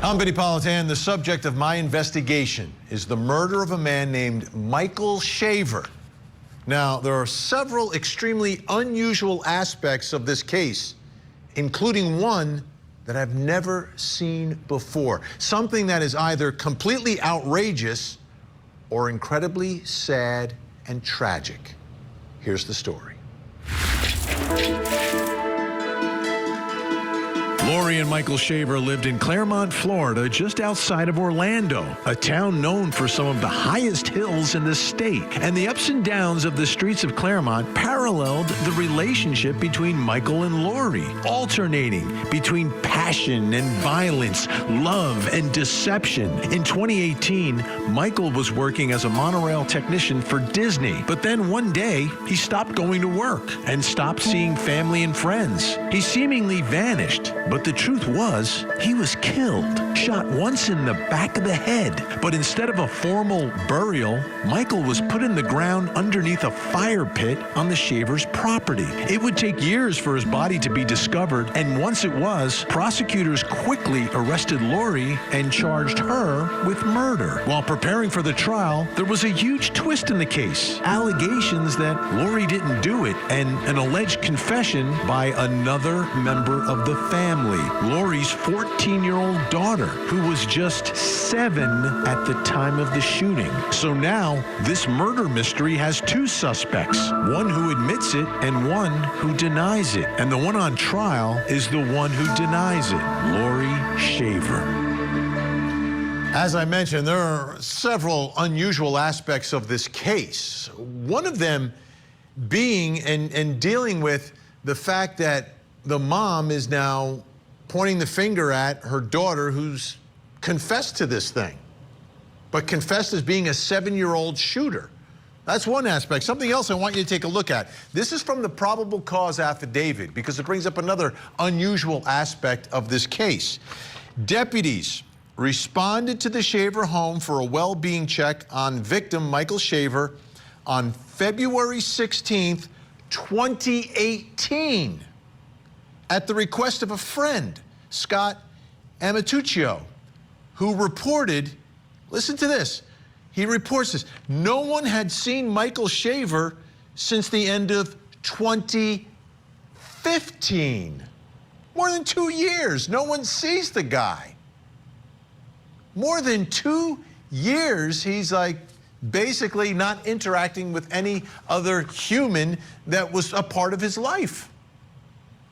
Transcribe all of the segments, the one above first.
I'm Vinnie Politan. The subject of my investigation is the murder of a man named Michael Shaver. Now, there are several extremely unusual aspects of this case, including one that I've never seen before. Something that is either completely outrageous or incredibly sad and tragic. Here's the story. Laurie and Michael Shaver lived in Claremont, Florida, just outside of Orlando, a town known for some of the highest hills in the state. And the ups and downs of the streets of Claremont paralleled the relationship between Michael and Laurie, alternating between passion and violence, love and deception. In 2018, Michael was working as a monorail technician for Disney, but then one day he stopped going to work and stopped seeing family and friends. He seemingly vanished, but the truth was, he was killed, shot once in the back of the head. But instead of a formal burial, Michael was put in the ground underneath a fire pit on the Shavers' property. It would take years for his body to be discovered, and once it was, prosecutors quickly arrested Laurie and charged her with murder. While preparing for the trial, there was a huge twist in the case. Allegations that Laurie didn't do it, and an alleged confession by another member of the family, Laurie's 14-year-old daughter, who was just 7 at the time of the shooting. So now, this murder mystery has two suspects, one who admits it and one who denies it. And the one on trial is the one who denies it, Laurie Shaver. As I mentioned, there are several unusual aspects of this case. One of them being and dealing with the fact that the mom is now pointing the finger at her daughter, who's confessed to this thing, but confessed as being a 7-year-old shooter. That's one aspect. Something else I want you to take a look at. This is from the probable cause affidavit because it brings up another unusual aspect of this case. Deputies responded to the Shaver home for a well-being check on victim Michael Shaver on February 16th, 2018. At the request of a friend, Scott Amatuccio, who reported, listen to this, he reports this, no one had seen Michael Shaver since the end of 2015. More than 2 years, no one sees the guy. More than 2 years, he's like basically not interacting with any other human that was a part of his life.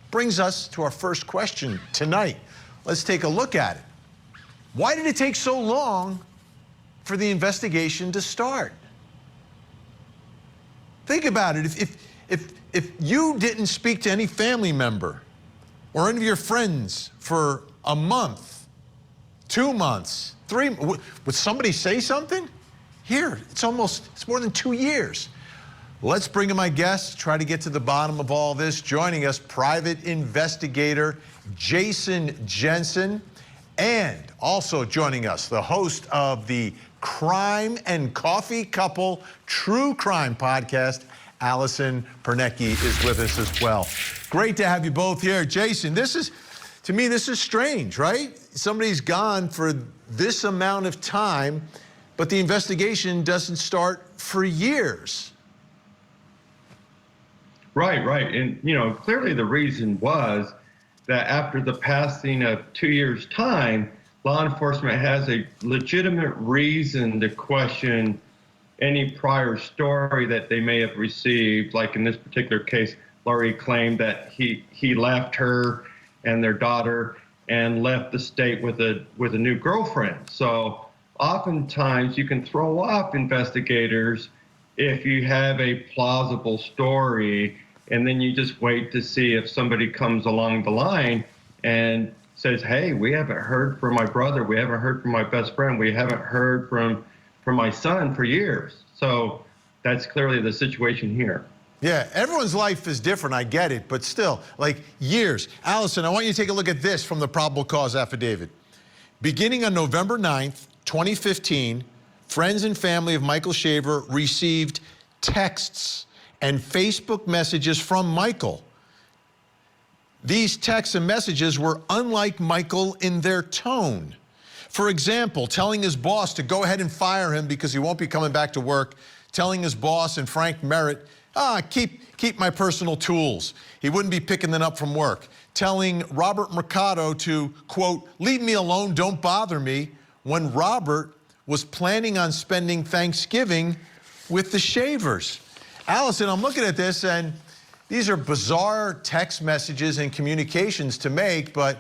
Brings us to our first question tonight. Let's take a look at it. Why did it take so long for the investigation to start? Think about it. If you didn't speak to any family member or any of your friends for a month, 2 months, 3, would somebody say something? Here, it's more than 2 years. Let's bring in my guests, try to get to the bottom of all this. Joining us, private investigator Jason Jensen, and also joining us, the host of the Crime and Coffee Couple True Crime podcast, Allison Pernecki is with us as well. Great to have you both here. Jason, to me, this is strange, right? Somebody's gone for this amount of time, but the investigation doesn't start for years. Right. And, clearly the reason was that after the passing of 2 years' time, law enforcement has a legitimate reason to question any prior story that they may have received. Like in this particular case, Laurie claimed that he left her and their daughter and left the state with a new girlfriend. So oftentimes you can throw off investigators if you have a plausible story, and then you just wait to see if somebody comes along the line and says, hey, we haven't heard from my brother, we haven't heard from my best friend, we haven't heard from my son for years. So that's clearly the situation here. Yeah, everyone's life is different, I get it, but still, like years. Allison, I want you to take a look at this from the probable cause affidavit. Beginning on November 9th, 2015, friends and family of Michael Shaver received texts and Facebook messages from Michael. These texts and messages were unlike Michael in their tone. For example, telling his boss to go ahead and fire him because he won't be coming back to work, telling his boss and Frank Merritt, keep my personal tools. He wouldn't be picking them up from work. Telling Robert Mercado to, quote, leave me alone, don't bother me, when Robert was planning on spending Thanksgiving with the Shavers. Allison, I'm looking at this, and these are bizarre text messages and communications to make, but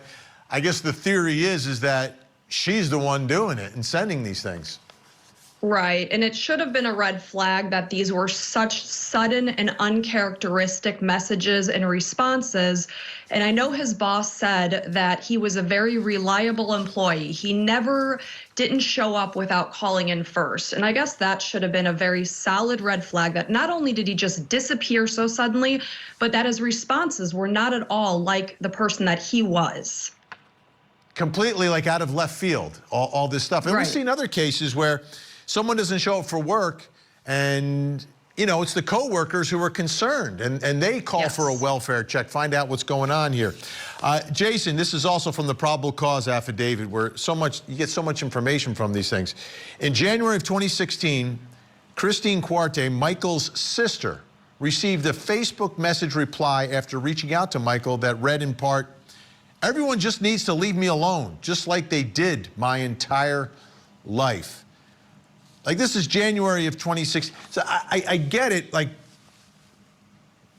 I guess the theory is that she's the one doing it and sending these things. Right, and it should have been a red flag that these were such sudden and uncharacteristic messages and responses. And I know his boss said that he was a very reliable employee. He never didn't show up without calling in first. And I guess that should have been a very solid red flag that not only did he just disappear so suddenly, but that his responses were not at all like the person that he was. Completely like out of left field, all this stuff. And Right. We've seen other cases where someone doesn't show up for work and, you know, it's the coworkers who are concerned and they call Yes. for a welfare check, find out what's going on here. Jason, this is also from the probable cause affidavit where you get so much information from these things. In January of 2016, Christine Cuarte, Michael's sister, received a Facebook message reply after reaching out to Michael that read in part, everyone just needs to leave me alone, just like they did my entire life. Like, this is January of 2016. So I get it, like,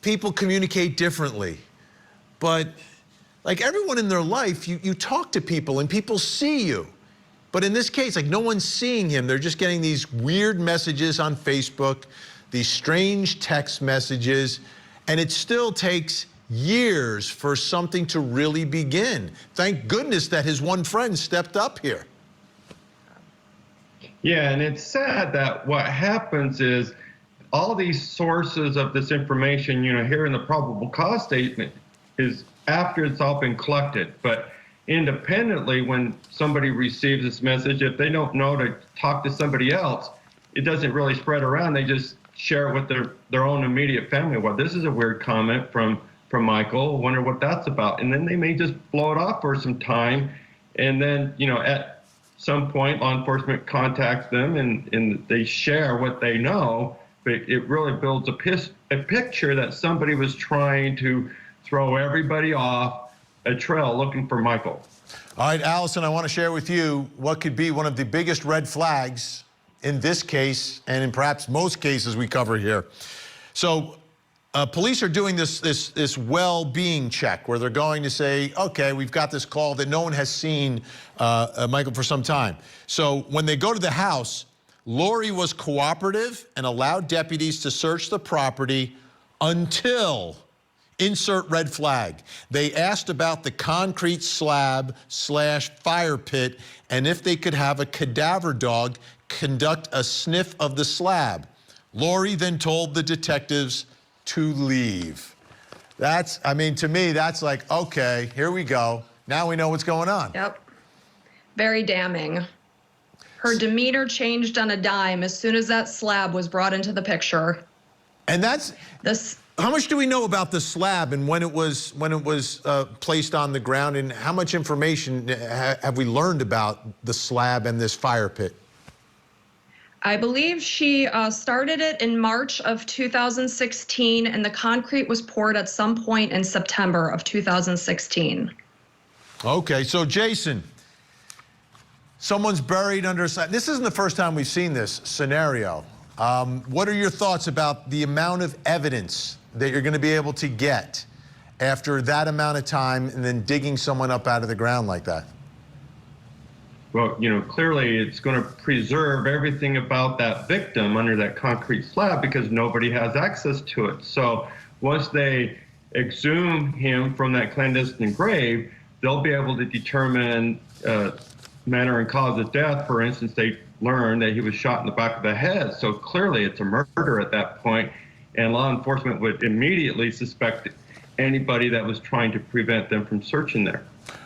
people communicate differently. But, like, everyone in their life, you talk to people and people see you. But in this case, like, no one's seeing him. They're just getting these weird messages on Facebook, these strange text messages, and it still takes years for something to really begin. Thank goodness that his one friend stepped up here. Yeah, and it's sad that what happens is all these sources of this information, you know, here in the probable cause statement is after it's all been collected. But independently, when somebody receives this message, if they don't know to talk to somebody else, it doesn't really spread around. They just share it with their own immediate family. Well, this is a weird comment from Michael. Wonder what that's about. And then they may just blow it off for some time. And then, you know, at some point, law enforcement contacts them and they share what they know, but it really builds a picture that somebody was trying to throw everybody off a trail looking for Michael. All right, Allison, I want to share with you what could be one of the biggest red flags in this case and in perhaps most cases we cover here. So police are doing this well-being check where they're going to say, okay, we've got this call that no one has seen Michael for some time. So when they go to the house, Laurie was cooperative and allowed deputies to search the property until, insert red flag, they asked about the concrete slab / fire pit and if they could have a cadaver dog conduct a sniff of the slab. Laurie then told the detectives to leave. I mean, to me, that's like, okay, here we go. Now we know what's going on. Yep. Very damning. Her demeanor changed on a dime as soon as that slab was brought into the picture. And that's This. how much do we know about the slab and when it was placed on the ground, and how much information have we learned about the slab and this fire pit? I believe she started it in March of 2016, and the concrete was poured at some point in September of 2016. Okay, so Jason, someone's buried under a slab. This isn't the first time we've seen this scenario. What are your thoughts about the amount of evidence that you're going to be able to get after that amount of time and then digging someone up out of the ground like that? Well, you know, clearly it's going to preserve everything about that victim under that concrete slab because nobody has access to it. So once they exhume him from that clandestine grave, they'll be able to determine manner and cause of death. For instance, they learned that he was shot in the back of the head. So clearly it's a murder at that point, and law enforcement would immediately suspect anybody that was trying to prevent them from searching there.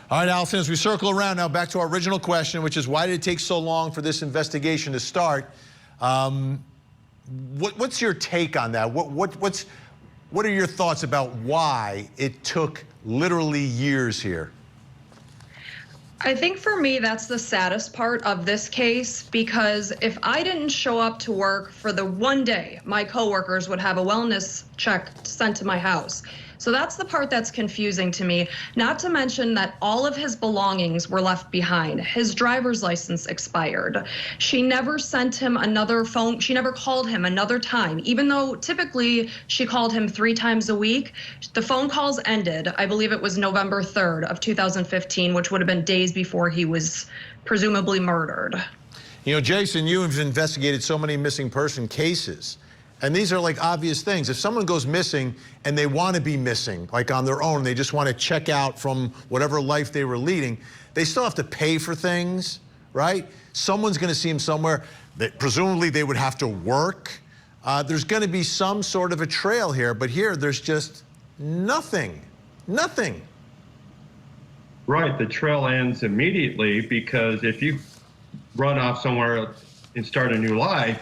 All right, Allison, as we circle around now back to our original question, which is why did it take so long for this investigation to start? What's your take on that? What are your thoughts about why it took literally years here? I think for me, that's the saddest part of this case, because if I didn't show up to work for the one day, my coworkers would have a wellness check sent to my house. So that's the part that's confusing to me, not to mention that all of his belongings were left behind. His driver's license expired. She never sent him another phone. She never called him another time, even though typically she called him 3 times a week. The phone calls ended, I believe it was November 3rd of 2015, which would have been days before he was presumably murdered. You know, Jason, you have investigated so many missing person cases. And these are like obvious things. If someone goes missing and they want to be missing, like on their own, they just want to check out from whatever life they were leading, they still have to pay for things, right? Someone's going to see them somewhere. Presumably they would have to work. There's going to be some sort of a trail here, but here there's just nothing. Nothing. Right, the trail ends immediately, because if you run off somewhere and start a new life,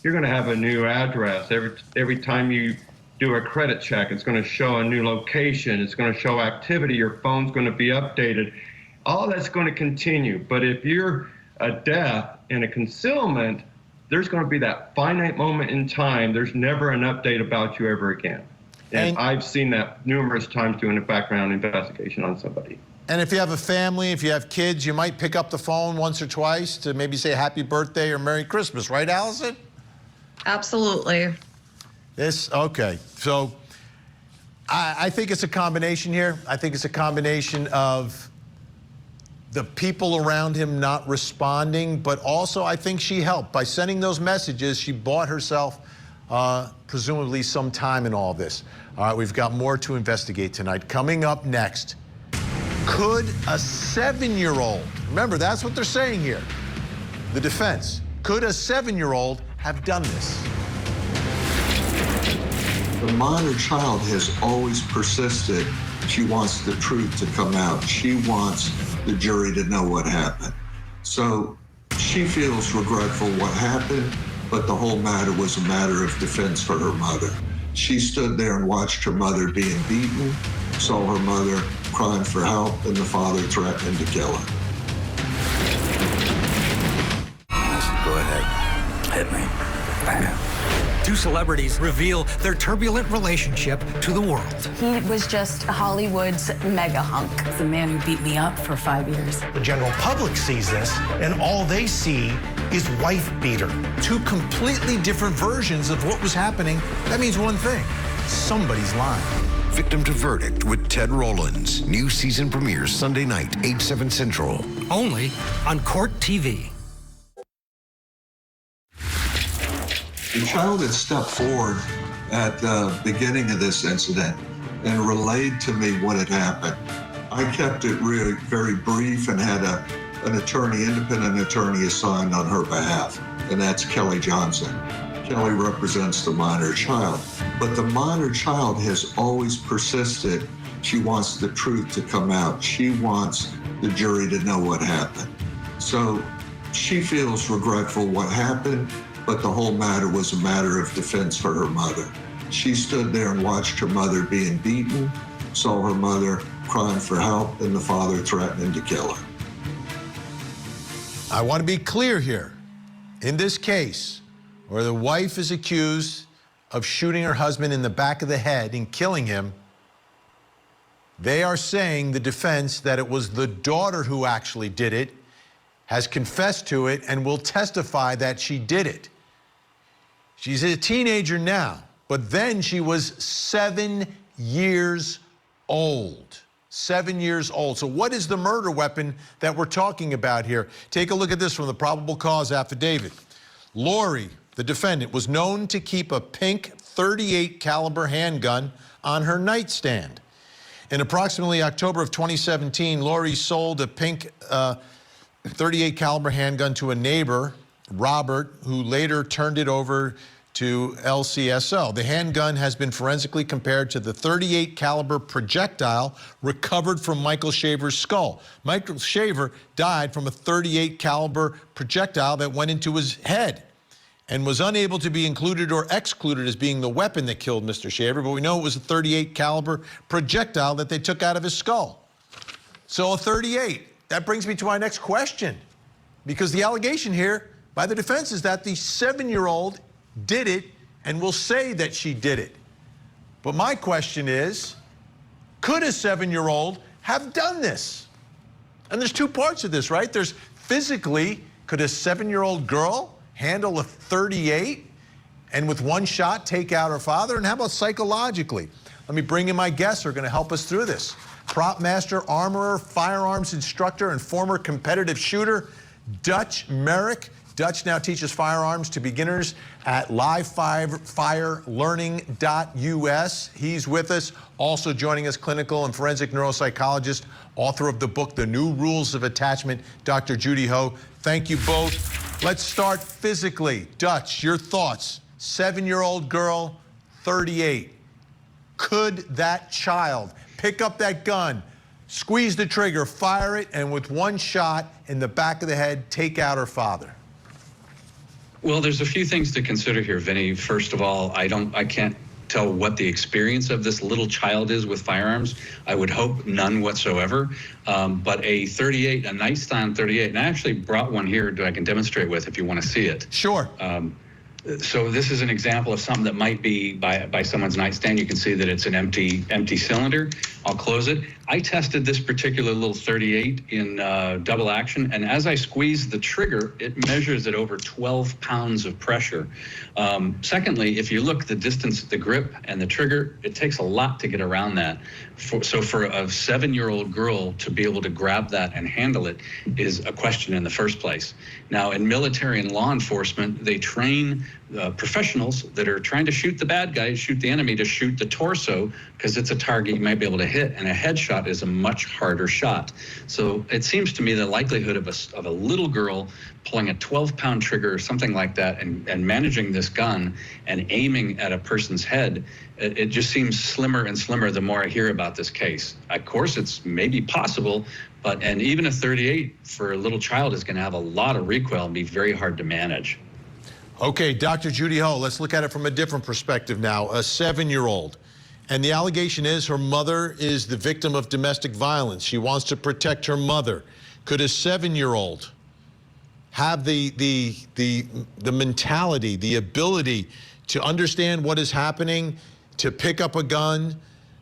you're going to have a new address. Every time you do a credit check, it's going to show a new location. It's going to show activity. Your phone's going to be updated. All that's going to continue. But if you're a death and a concealment, there's going to be that finite moment in time. There's never an update about you ever again. And I've seen that numerous times doing a background investigation on somebody. And if you have a family, if you have kids, you might pick up the phone once or twice to maybe say happy birthday or Merry Christmas, right, Allison? Absolutely. Okay. So I think it's a combination here. I think it's a combination of the people around him not responding, but also I think she helped. By sending those messages, she bought herself presumably some time in all this. All right, we've got more to investigate tonight. Coming up next, could a 7-year-old, remember that's what they're saying here, the defense, could a 7-year-old have done this? The minor child has always persisted. She wants the truth to come out. She wants the jury to know what happened. So she feels regretful what happened, but the whole matter was a matter of defense for her mother. She stood there and watched her mother being beaten, saw her mother crying for help, and the father threatening to kill her. Go ahead. Hit me. Bam. 2 celebrities reveal their turbulent relationship to the world. He was just Hollywood's mega hunk. The man who beat me up for 5 years. The general public sees this, and all they see is wife beater. 2 completely different versions of what was happening. That means one thing: somebody's lying. Victim to Verdict with Ted Rollins. New season premieres Sunday night, 8/7 Central. Only on Court TV. The child had stepped forward at the beginning of this incident and relayed to me what had happened. I kept it really very brief and had an attorney, independent attorney assigned on her behalf, and that's Kelly Johnson. Kelly represents the minor child, but the minor child has always persisted. She wants the truth to come out. She wants the jury to know what happened. So she feels regretful what happened, but the whole matter was a matter of defense for her mother. She stood there and watched her mother being beaten, saw her mother crying for help, and the father threatening to kill her. I want to be clear here. In this case, where the wife is accused of shooting her husband in the back of the head and killing him, they are saying, the defense, that it was the daughter who actually did it, has confessed to it, and will testify that she did it. She's a teenager now, but then she was 7 years old. 7 years old. So what is the murder weapon that we're talking about here? Take a look at this from the probable cause affidavit. Laurie, the defendant, was known to keep a pink .38 caliber handgun on her nightstand. In approximately October of 2017, Laurie sold a pink .38 caliber handgun to a neighbor, Robert, who later turned it over to LCSO. The handgun has been forensically compared to the .38 caliber projectile recovered from Michael Shaver's skull. Michael Shaver died from a .38 caliber projectile that went into his head and was unable to be included or excluded as being the weapon that killed Mr. Shaver, but we know it was a .38 caliber projectile that they took out of his skull. So a .38. that brings me to my next question, because the allegation here by the defense is that the 7-year-old did it and will say that she did it. But my question is, could a 7-year-old have done this? And there's two parts of this, right? There's physically, could a 7-year-old girl handle a .38 and with one shot take out her father? And how about psychologically? Let me bring in my guests who are going to help us through this. Prop master, armorer, firearms instructor, and former competitive shooter, Dutch Merrick. Dutch now teaches firearms to beginners at livefirelearning.us. He's with us. Also joining us, clinical and forensic neuropsychologist, author of the book, The New Rules of Attachment, Dr. Judy Ho. Thank you both. Let's start physically. Dutch, your thoughts. 7-year-old girl, 38. Could that child pick up that gun, squeeze the trigger, fire it, and with one shot in the back of the head, take out her father? Well, there's a few things to consider here, Vinny. First of all, I can't tell what the experience of this little child is with firearms. I would hope none whatsoever. But a .38, a nightstand .38, and I actually brought one here that I can demonstrate with if you want to see it. Sure. So this is an example of something that might be by someone's nightstand. You can see that it's an empty cylinder. I'll close it. I tested this particular little .38 in double action, and as I squeeze the trigger, it measures at over 12 pounds of pressure. Secondly, if you look the distance, the grip and the trigger, it takes a lot to get around that. So for a 7-year-old girl to be able to grab that and handle it is a question in the first place. Now, in military and law enforcement, they train professionals that are trying to shoot the bad guy, shoot the enemy, to shoot the torso, because it's a target you might be able to hit, and a headshot is a much harder shot. So it seems to me the likelihood of a little girl pulling a 12-pound trigger or something like that and managing this gun and aiming at a person's head, it just seems slimmer and slimmer the more I hear about this case. Of course, it's maybe possible, and even a .38 for a little child is going to have a lot of recoil and be very hard to manage. Okay, Dr. Judy Ho, let's look at it from a different perspective now. A 7-year-old, and the allegation is her mother is the victim of domestic violence. She wants to protect her mother. Could a 7-year-old have the mentality, the ability to understand what is happening, to pick up a gun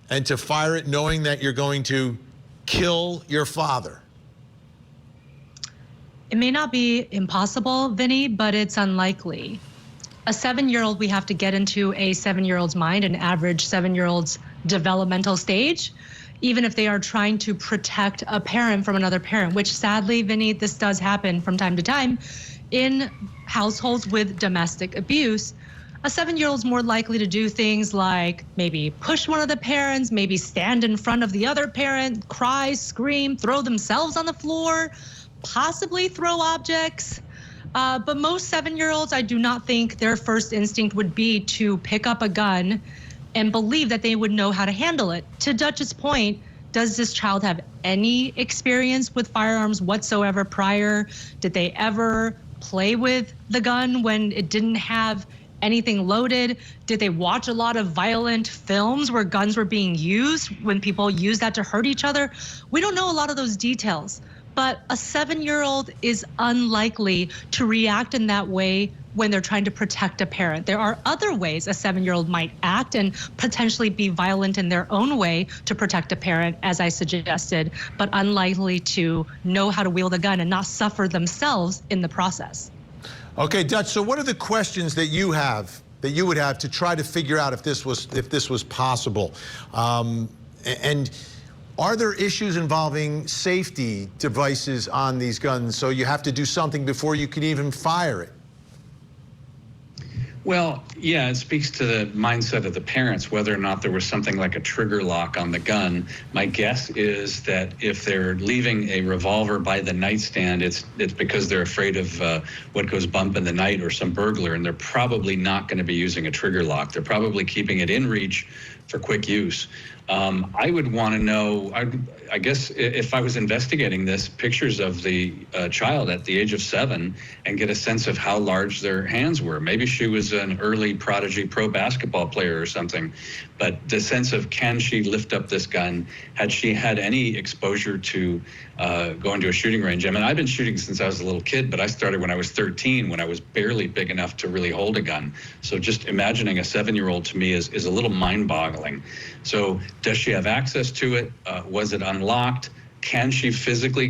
and to fire it knowing that you're going to kill your father? It may not be impossible, Vinny, but it's unlikely. A 7-year-old, we have to get into a 7-year-old's mind, an average 7-year-old's developmental stage, even if they are trying to protect a parent from another parent, which sadly, Vinny, this does happen from time to time in households with domestic abuse. A 7-year-old's more likely to do things like maybe push one of the parents, maybe stand in front of the other parent, cry, scream, throw themselves on the floor, possibly throw objects. But most 7-year-olds, I do not think their first instinct would be to pick up a gun and believe that they would know how to handle it. To Dutch's point, does this child have any experience with firearms whatsoever prior? Did they ever play with the gun when it didn't have anything loaded? Did they watch a lot of violent films where guns were being used, when people used that to hurt each other? We don't know a lot of those details. But a 7-year-old is unlikely to react in that way when they're trying to protect a parent. There are other ways a 7-year-old might act and potentially be violent in their own way to protect a parent, as I suggested, but unlikely to know how to wield a gun and not suffer themselves in the process. Okay, Dutch, so what are the questions that you would have to try to figure out if this was possible? And are there issues involving safety devices on these guns, so you have to do something before you can even fire it? Well, yeah, it speaks to the mindset of the parents, whether or not there was something like a trigger lock on the gun. My guess is that if they're leaving a revolver by the nightstand, it's because they're afraid of what goes bump in the night or some burglar, and they're probably not going to be using a trigger lock. They're probably keeping it in reach for quick use. I would want to know, I guess if I was investigating this, pictures of the child at the age of 7 and get a sense of how large their hands were. Maybe she was an early prodigy pro basketball player or something, but the sense of, can she lift up this gun? Had she had any exposure to going to a shooting range? I mean, I've been shooting since I was a little kid, but I started when I was 13, when I was barely big enough to really hold a gun. So just imagining a 7-year-old to me is a little mind-boggling. So does she have access to it? Was it unlocked? Can she physically,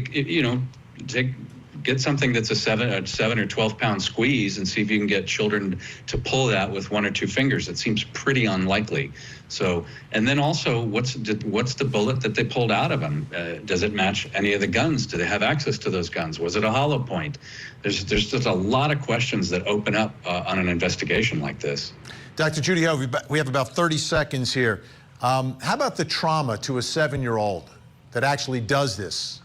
get something that's a 7 or 12 pound squeeze and see if you can get children to pull that with 1 or 2 fingers? It seems pretty unlikely. So, and then also, what's the bullet that they pulled out of them? Does it match any of the guns? Do they have access to those guns? Was it a hollow point? There's just a lot of questions that open up on an investigation like this. Dr. Judy Ho, we have about 30 seconds here. How about the trauma to a 7-year-old that actually does this?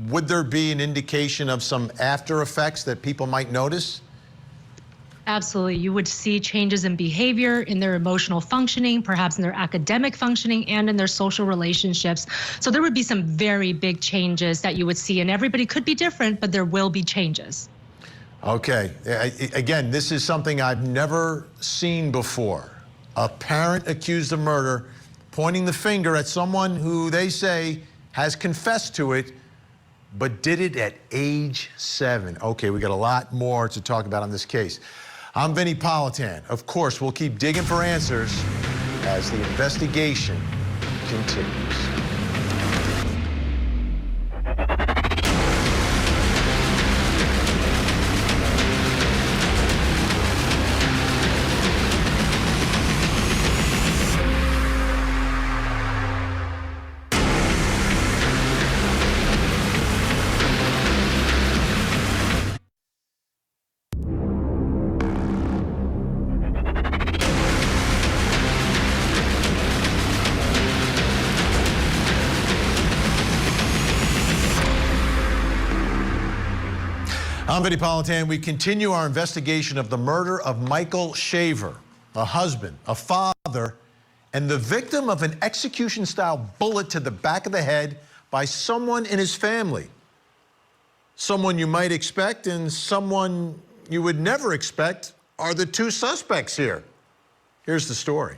Would there be an indication of some after effects that people might notice? Absolutely. You would see changes in behavior, in their emotional functioning, perhaps in their academic functioning, and in their social relationships. So there would be some very big changes that you would see, and everybody could be different, but there will be changes. Okay. Again, this is something I've never seen before. A parent accused of murder, pointing the finger at someone who they say has confessed to it, but did it at age 7. Okay, we got a lot more to talk about on this case. I'm Vinnie Politan. Of course, we'll keep digging for answers as the investigation continues. I'm Vinnie Politan. We continue our investigation of the murder of Michael Shaver, a husband, a father, and the victim of an execution-style bullet to the back of the head by someone in his family. Someone you might expect and someone you would never expect are the 2 suspects here. Here's the story.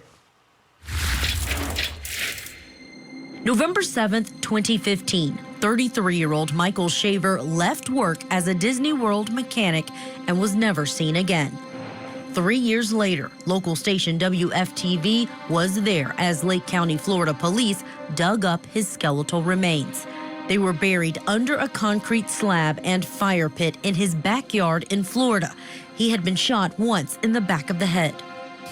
November 7th, 2015, 33-year-old Michael Shaver left work as a Disney World mechanic and was never seen again. 3 years later, local station WFTV was there as Lake County, Florida police dug up his skeletal remains. They were buried under a concrete slab and fire pit in his backyard in Florida. He had been shot once in the back of the head.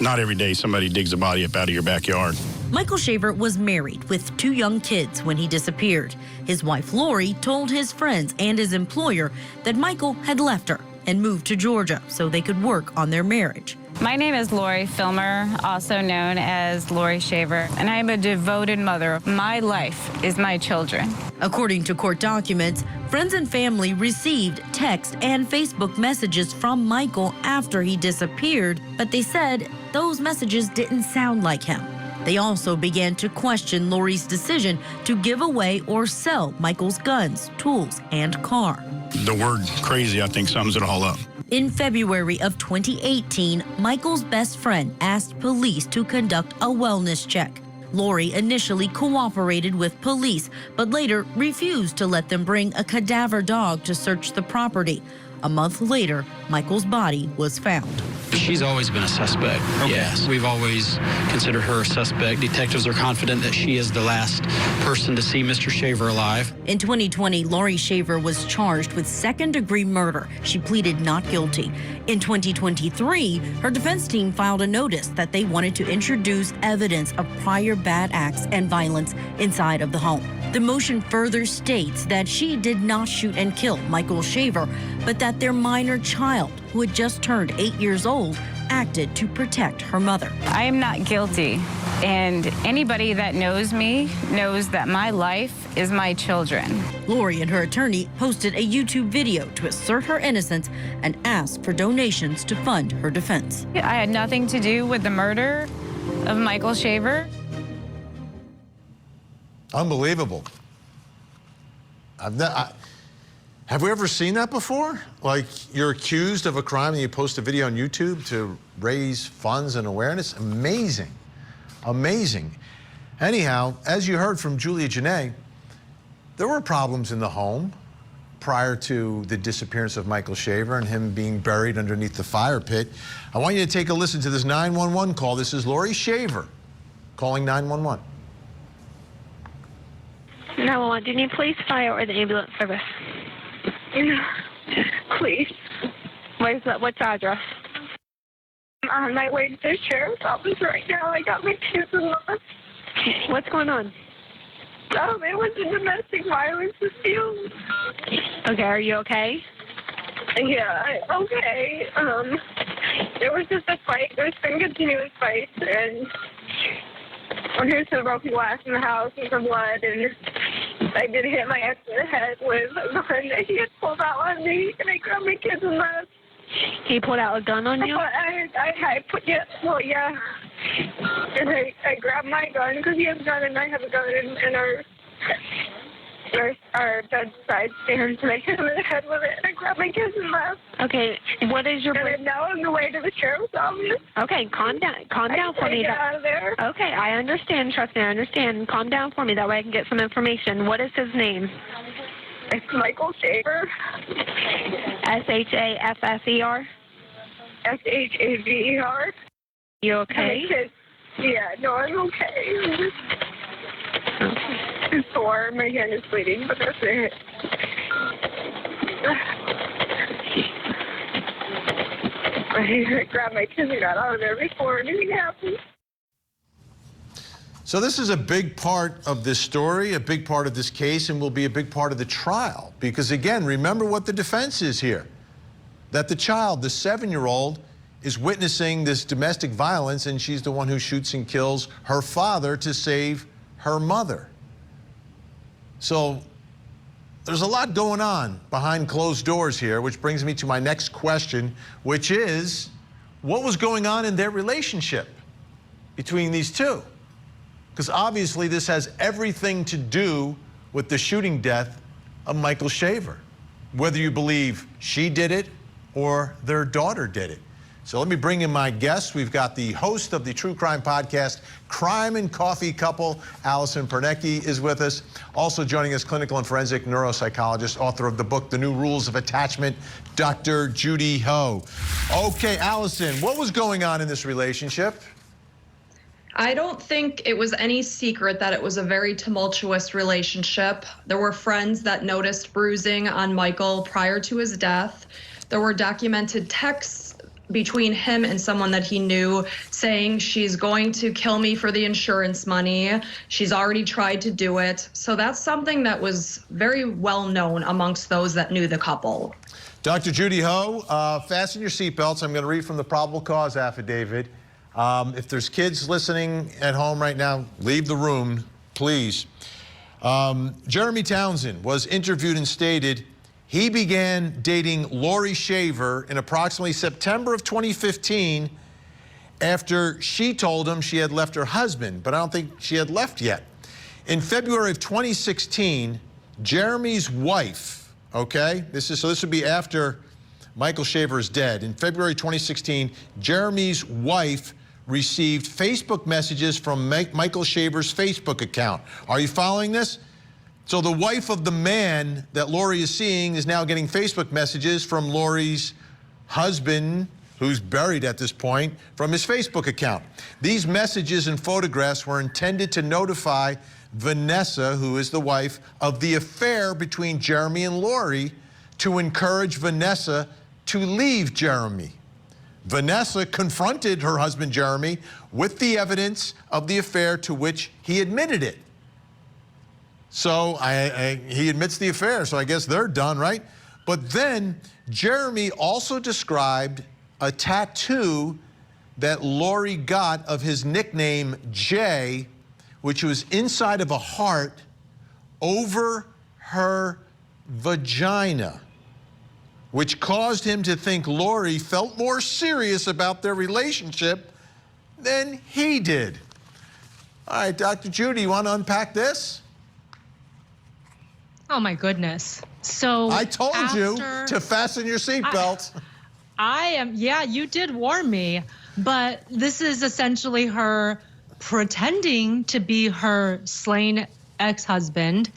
Not every day somebody digs a body up out of your backyard. Michael Shaver was married with 2 young kids when he disappeared. His wife, Laurie, told his friends and his employer that Michael had left her and moved to Georgia so they could work on their marriage. My name is Laurie Filmer, also known as Laurie Shaver, and I am a devoted mother. My life is my children. According to court documents, friends and family received text and Facebook messages from Michael after he disappeared, but they said those messages didn't sound like him. They also began to question Laurie's decision to give away or sell Michael's guns, tools, and car. The word crazy, I think, sums it all up. In February of 2018, Michael's best friend asked police to conduct a wellness check. Laurie initially cooperated with police, but later refused to let them bring a cadaver dog to search the property. A month later, Michael's body was found. She's always been a suspect. Okay. Yes. We've always considered her a suspect. Detectives are confident that she is the last person to see Mr. Shaver alive. In 2020, Laurie Shaver was charged with second-degree murder. She pleaded not guilty. In 2023, her defense team filed a notice that they wanted to introduce evidence of prior bad acts and violence inside of the home. The motion further states that she did not shoot and kill Michael Shaver, but that their minor child, who had just turned 8 years old, acted to protect her mother. I am not guilty, and anybody that knows me knows that my life is my children. Laurie and her attorney posted a YouTube video to assert her innocence and ask for donations to fund her defense. I had nothing to do with the murder of Michael Shaver. Unbelievable. Have we ever seen that before? Like, you're accused of a crime and you post a video on YouTube to raise funds and awareness? Amazing. Amazing. Anyhow, as you heard from Julia Janae, there were problems in the home prior to the disappearance of Michael Shaver and him being buried underneath the fire pit. I want you to take a listen to this 911 call. This is Laurie Shaver calling 911. 911, do you need police, fire, or the ambulance service? Please. What's the address? I'm on my way to the sheriff's office right now. I got my kids in the... What's going on? It was a domestic violence dispute. Okay, are you okay? Yeah, okay. There was just a fight. There's been continuous fights, and there's some broken glass in the house and some blood, and I did hit my ex in the head with a gun that he had pulled out on me, and I grabbed my kids and left. He pulled out a gun on you? Yeah. And I grabbed my gun because he has a gun and I have a gun, and our bedside stairs, and I hit him in the head with it, and I grabbed my kids and left. Okay, what is your... And now I'm on the way to the sheriff's office. Okay, calm down for me. Get out of there. Okay, I understand, trust me, I understand. Calm down for me, that way I can get some information. What is his name? It's Michael Shaver. Shaffer? Shaver. You okay? Yeah, no, I'm okay. I'm sore, my hand is bleeding, but that's it. I grabbed my kids and got out of there before anything happened. So this is a big part of this story, a big part of this case, and will be a big part of the trial. Because again, remember what the defense is here. That the child, the 7-year-old, is witnessing this domestic violence, and she's the one who shoots and kills her father to save her mother. So there's a lot going on behind closed doors here, which brings me to my next question, which is, what was going on in their relationship between these two? Because obviously this has everything to do with the shooting death of Michael Shaver, whether you believe she did it or their daughter did it. So let me bring in my guests. We've got the host of the true crime podcast, Crime and Coffee couple, Allison Pernecki, is with us. Also joining us, clinical and forensic neuropsychologist, author of the book, The New Rules of Attachment, Dr. Judy Ho. Okay, Allison, what was going on in this relationship? I don't think it was any secret that it was a very tumultuous relationship. There were friends that noticed bruising on Michael prior to his death. There were documented texts between him and someone that he knew saying, she's going to kill me for the insurance money. She's already tried to do it. So that's something that was very well known amongst those that knew the couple. Dr. Judy Ho, fasten your seatbelts. I'm going to read from the probable cause affidavit. If there's kids listening at home right now, leave the room, please. Jeremy Townsend was interviewed and stated he began dating Laurie Shaver in approximately September of 2015 after she told him she had left her husband, but I don't think she had left yet. In February of 2016, Jeremy's wife, okay, this would be after Michael Shaver is dead. In February 2016, Jeremy's wife received Facebook messages from Michael Shaver's Facebook account. Are you following this? So the wife of the man that Laurie is seeing is now getting Facebook messages from Laurie's husband, who's buried at this point, from his Facebook account. These messages and photographs were intended to notify Vanessa, who is the wife, of the affair between Jeremy and Laurie, to encourage Vanessa to leave Jeremy. Vanessa confronted her husband, Jeremy, with the evidence of the affair to which he admitted it. So he admits the affair, so I guess they're done, right? But then Jeremy also described a tattoo that Laurie got of his nickname, Jay, which was inside of a heart over her vagina, which caused him to think Laurie felt more serious about their relationship than he did. All right, Dr. Judy, you want to unpack this? Oh my goodness. So I told you to fasten your seatbelt. Yeah, you did warn me, but this is essentially her pretending to be her slain ex-husband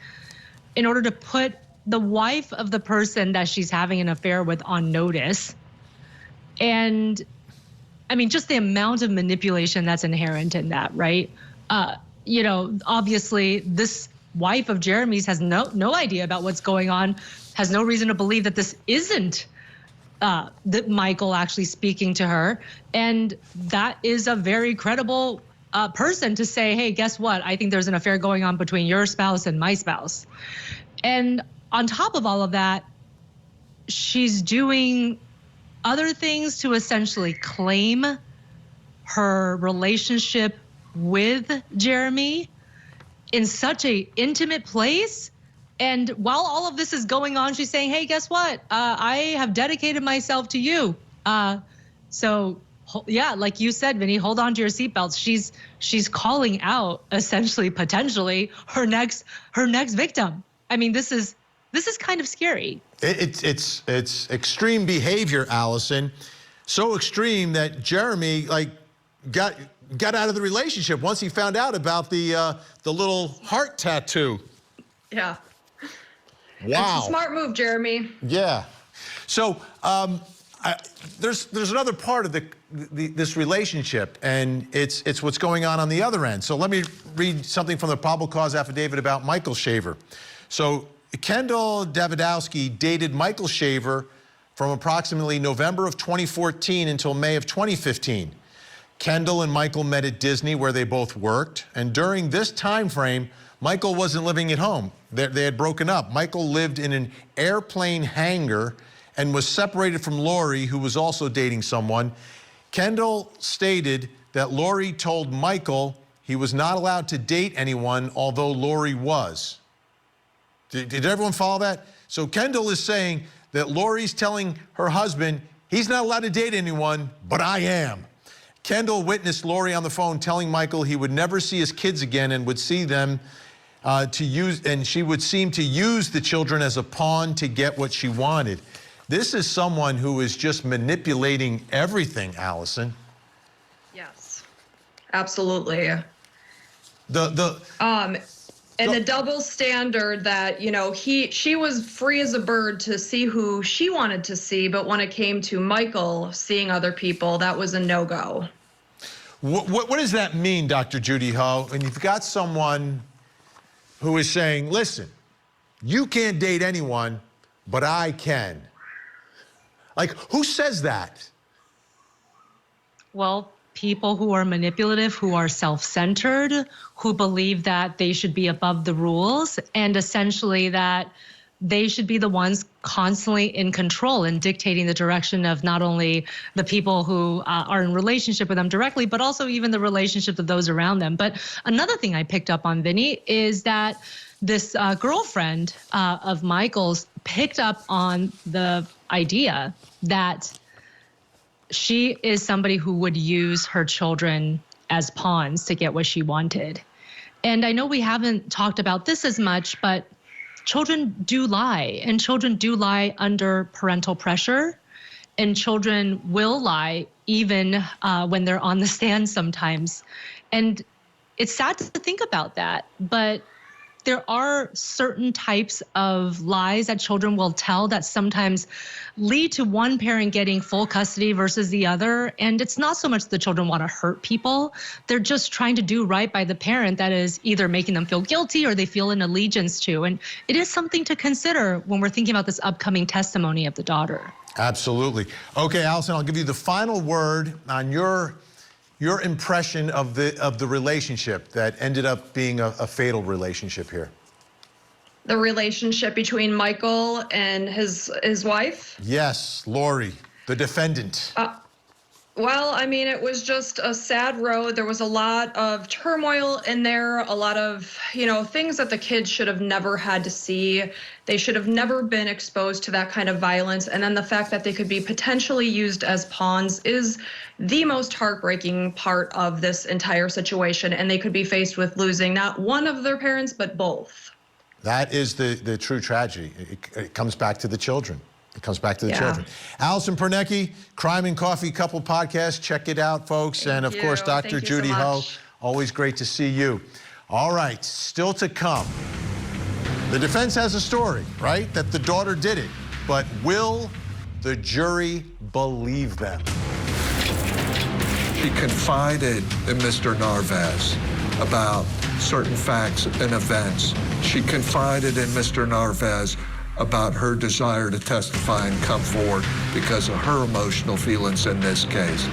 in order to put the wife of the person that she's having an affair with on notice. And I mean, just the amount of manipulation that's inherent in that, right? You know, obviously this wife of Jeremy's has no idea about what's going on, has no reason to believe that this isn't that Michael actually speaking to her. And that is a very credible person to say, hey, guess what? I think there's an affair going on between your spouse and my spouse. And on top of all of that, she's doing other things to essentially claim her relationship with Jeremy in such a intimate place. And while all of this is going on, she's saying, hey, guess what? I have dedicated myself to you. So yeah, like you said, Vinny, hold on to your seatbelts. She's calling out essentially, potentially her next victim. I mean, this is kind of scary. It's extreme behavior, Allison. So extreme that Jeremy got out of the relationship once he found out about the little heart tattoo. Yeah. Wow. It's a smart move, Jeremy. Yeah. So there's another part of this relationship, and it's what's going on the other end. So let me read something from the probable cause affidavit about Michael Shaver. So Kendall Davidowski dated Michael Shaver from approximately November of 2014 until May of 2015. Kendall and Michael met at Disney, where they both worked, and during this time frame, Michael wasn't living at home. They had broken up. Michael lived in an airplane hangar and was separated from Laurie, who was also dating someone. Kendall stated that Laurie told Michael he was not allowed to date anyone, although Laurie was. Did everyone follow that? So Kendall is saying that Laurie's telling her husband he's not allowed to date anyone, but I am. Kendall witnessed Laurie on the phone telling Michael he would never see his kids again and would see them and she would seem to use the children as a pawn to get what she wanted. This is someone who is just manipulating everything, Allison. Yes, absolutely. And the double standard that, you know, she was free as a bird to see who she wanted to see, but when it came to Michael seeing other people, that was a no-go. What does that mean, Dr. Judy Ho? And you've got someone who is saying, listen, you can't date anyone, but I can. Like, who says that? Well, people who are manipulative, who are self-centered, who believe that they should be above the rules, and essentially that they should be the ones constantly in control and dictating the direction of not only the people who are in relationship with them directly, but also even the relationship of those around them. But another thing I picked up on, Vinny, is that this girlfriend of Michael's picked up on the idea that she is somebody who would use her children as pawns to get what she wanted. And I know we haven't talked about this as much, but children do lie, and children do lie under parental pressure, and children will lie even when they're on the stand sometimes. And it's sad to think about that, but there are certain types of lies that children will tell that sometimes lead to one parent getting full custody versus the other. And it's not so much the children want to hurt people. They're just trying to do right by the parent that is either making them feel guilty or they feel an allegiance to. And it is something to consider when we're thinking about this upcoming testimony of the daughter. Absolutely. Okay, Allison, I'll give you the final word on your impression of the relationship that ended up being a fatal relationship here. The relationship between Michael and his wife? Yes, Laurie, the defendant. Well, I mean, it was just a sad road. There was a lot of turmoil in there, a lot of, you know, things that the kids should have never had to see. They should have never been exposed to that kind of violence. And then the fact that they could be potentially used as pawns is the most heartbreaking part of this entire situation. And they could be faced with losing not one of their parents, but both. That is the true tragedy. It comes back to the children. It comes back to the children. Allison Pernecki, Crime and Coffee Couple Podcast. Check it out, folks. And of course, Dr. Judy Ho. Always great to see you. All right, still to come. The defense has a story, right? That the daughter did it. But will the jury believe them? She confided in Mr. Narvaez about certain facts and events. She confided in Mr. Narvaez about her desire to testify and come forward because of her emotional feelings in this case.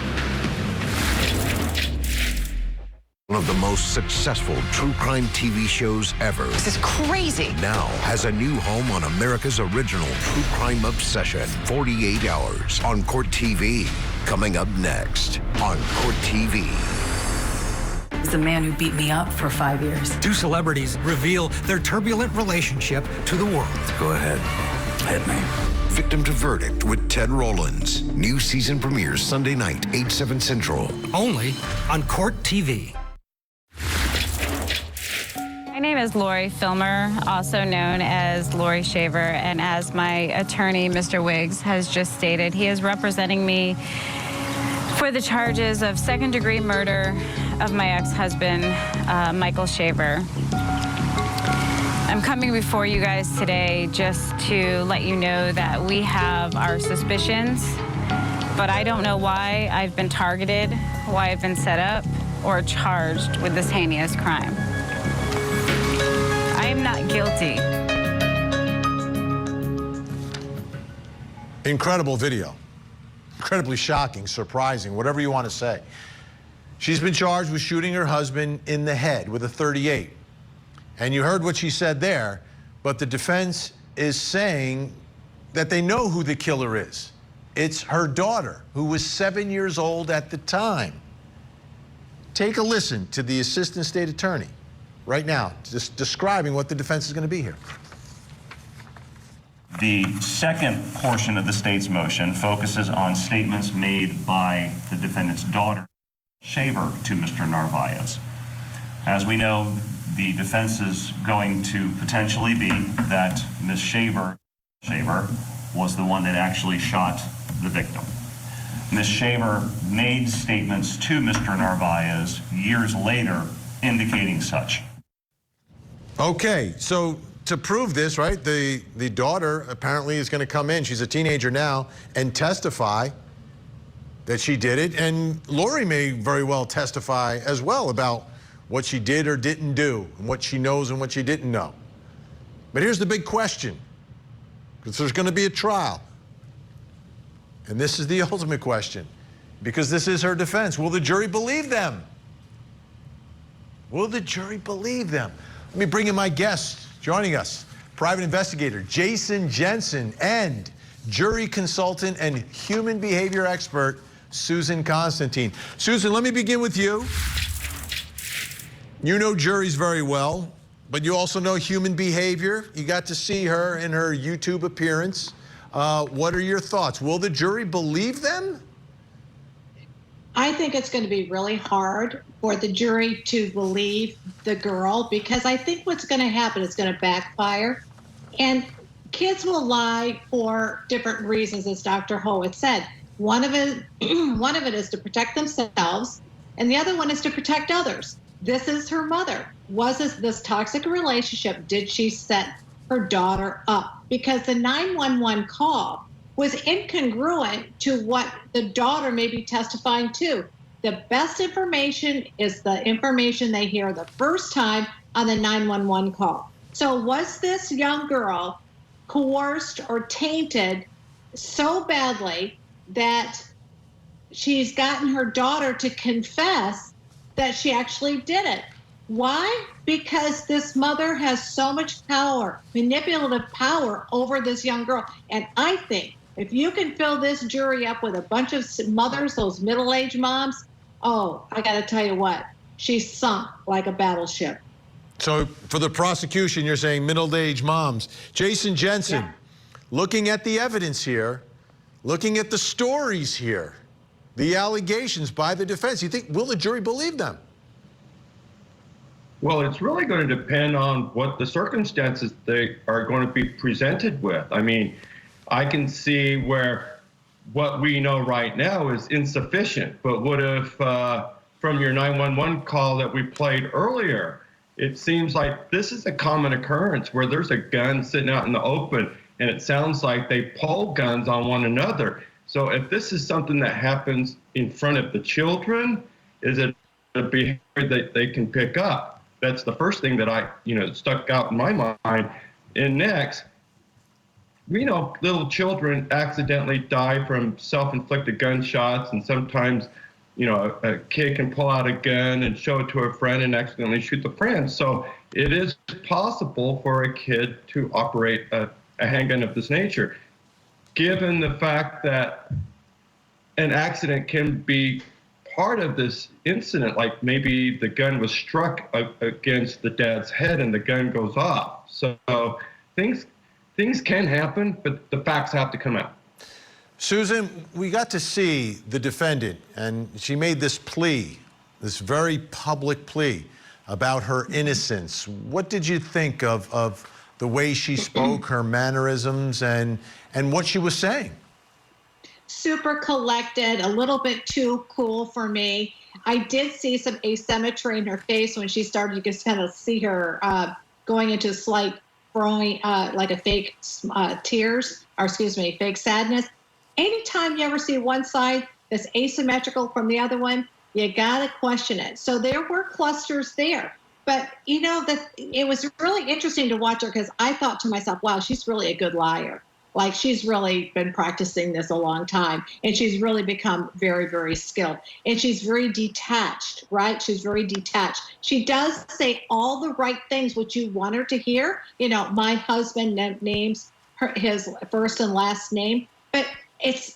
One of the most successful true crime TV shows ever. This is crazy. Now has a new home on America's original true crime obsession, 48 Hours on Court TV. Coming up next on Court TV. He's the man who beat me up for 5 years. Two celebrities reveal their turbulent relationship to the world. Go ahead. Hit me. Victim to Verdict with Ted Rollins. New season premieres Sunday night, 8/7 Central. Only on Court TV. My name is Laurie Filmer, also known as Laurie Shaver, and as my attorney, Mr. Wiggs, has just stated, he is representing me for the charges of second-degree murder of my ex-husband, Michael Shaver. I'm coming before you guys today just to let you know that we have our suspicions, but I don't know why I've been targeted, why I've been set up, or charged with this heinous crime. I am not guilty. Incredible video. Incredibly shocking, surprising, whatever you want to say. She's been charged with shooting her husband in the head with a .38. And you heard what she said there, but the defense is saying that they know who the killer is. It's her daughter, who was 7 years old at the time. Take a listen to the assistant state attorney right now, just describing what the defense is going to be here. The second portion of the state's motion focuses on statements made by the defendant's daughter, Shaver, to Mr. Narvaez. As we know, the defense is going to potentially be that Ms. Shaver was the one that actually shot the victim. Ms. Shaver made statements to Mr. Narvaez years later indicating such. Okay, so to prove this, right, the daughter apparently is going to come in, she's a teenager now, and testify that she did it. And Laurie may very well testify as well about what she did or didn't do, and what she knows and what she didn't know. But here's the big question, because there's going to be a trial. And this is the ultimate question, because this is her defense. Will the jury believe them? Will the jury believe them? Let me bring in my guests joining us. Private investigator Jason Jensen and jury consultant and human behavior expert Susan Constantine. Susan, let me begin with you. You know juries very well, but you also know human behavior. You got to see her in her YouTube appearance. What are your thoughts? Will the jury believe them? I think it's going to be really hard for the jury to believe the girl, because I think what's going to happen is going to backfire. And kids will lie for different reasons, as Dr. Ho had said. One of it is to protect themselves, and the other one is to protect others. This is her mother. Was this toxic relationship? Did she set her daughter up? Because the 911 call was incongruent to what the daughter may be testifying to. The best information is the information they hear the first time on the 911 call. So was this young girl coerced or tainted so badly that she's gotten her daughter to confess that she actually did it? Why? Because this mother has so much power, manipulative power over this young girl. And I think if you can fill this jury up with a bunch of mothers, those middle-aged moms, oh, I got to tell you what, she's sunk like a battleship. So for the prosecution, you're saying middle-aged moms. Jason Jensen, looking at the evidence here, looking at the stories here, the allegations by the defense, you think, will the jury believe them? Well, it's really going to depend on what the circumstances they are going to be presented with. I mean, I can see where what we know right now is insufficient, but what if from your 911 call that we played earlier, it seems like this is a common occurrence where there's a gun sitting out in the open and it sounds like they pull guns on one another. So if this is something that happens in front of the children, is it a behavior that they can pick up? That's the first thing that stuck out in my mind. And next, we know little children accidentally die from self-inflicted gunshots, and sometimes, a kid can pull out a gun and show it to a friend and accidentally shoot the friend. So it is possible for a kid to operate a handgun of this nature. Given the fact that an accident can be part of this incident, like maybe the gun was struck against the dad's head and the gun goes off. So things can happen, but the facts have to come out. Susan, we got to see the defendant, and she made this plea, this very public plea about her innocence. What did you think of the way she spoke, her mannerisms, and what she was saying? Super collected, a little bit too cool for me. I did see some asymmetry in her face when she started. You could kind of see her going into slight growing, like a fake tears, or excuse me, fake sadness. Anytime you ever see one side that's asymmetrical from the other one, you gotta question it. So there were clusters there. But it was really interesting to watch her, because I thought to myself, wow, she's really a good liar. Like, she's really been practicing this a long time, and she's really become very, very skilled. And she's very detached, right? She's very detached. She does say all the right things, which you want her to hear. My husband names his first and last name, but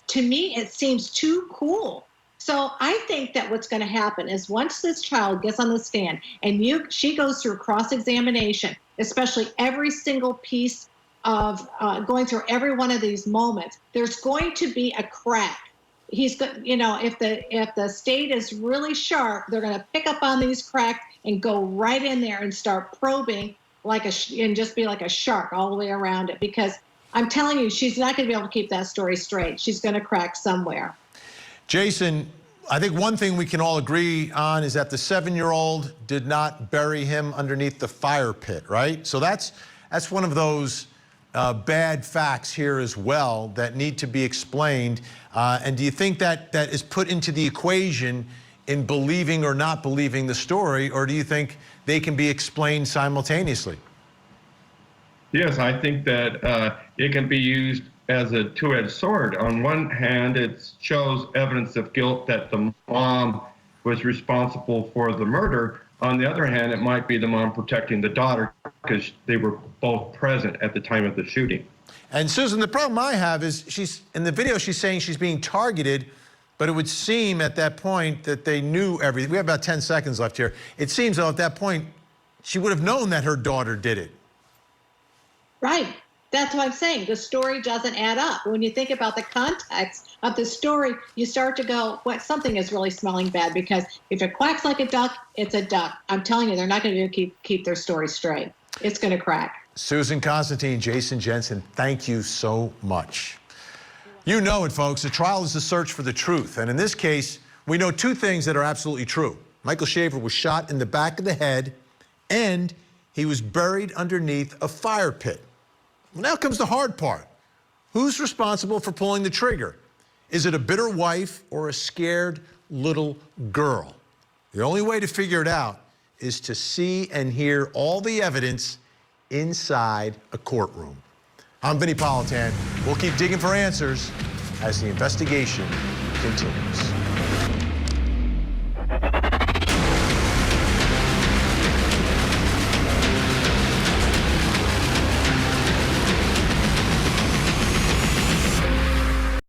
to me, it seems too cool. So I think that what's going to happen is once this child gets on the stand and she goes through cross-examination, especially every single piece of going through every one of these moments, there's going to be a crack. If the state is really sharp, they're going to pick up on these cracks and go right in there and start probing and just be like a shark all the way around it. Because I'm telling you, she's not going to be able to keep that story straight. She's going to crack somewhere. Jason, I think one thing we can all agree on is that the 7-year-old did not bury him underneath the fire pit, right? So that's one of those bad facts here as well that need to be explained. And do you think that is put into the equation in believing or not believing the story, or do you think they can be explained simultaneously? Yes, I think that it can be used as a two-edged sword. On one hand, it shows evidence of guilt that the mom was responsible for the murder. On the other hand, it might be the mom protecting the daughter because they were both present at the time of the shooting. And Susan, the problem I have is in the video, she's saying she's being targeted, but it would seem at that point that they knew everything. We have about 10 seconds left here. It seems though at that point, she would have known that her daughter did it. Right. That's what I'm saying. The story doesn't add up. When you think about the context of the story, you start to go, something is really smelling bad, because if it quacks like a duck, it's a duck. I'm telling you, they're not going to keep their story straight. It's going to crack. Susan Constantine, Jason Jensen, thank you so much. You know it, folks. The trial is the search for the truth. And in this case, we know two things that are absolutely true. Michael Shaver was shot in the back of the head, and he was buried underneath a fire pit. Well, now comes the hard part. Who's responsible for pulling the trigger? Is it a bitter wife or a scared little girl? The only way to figure it out is to see and hear all the evidence inside a courtroom. I'm Vinnie Politan. We'll keep digging for answers as the investigation continues.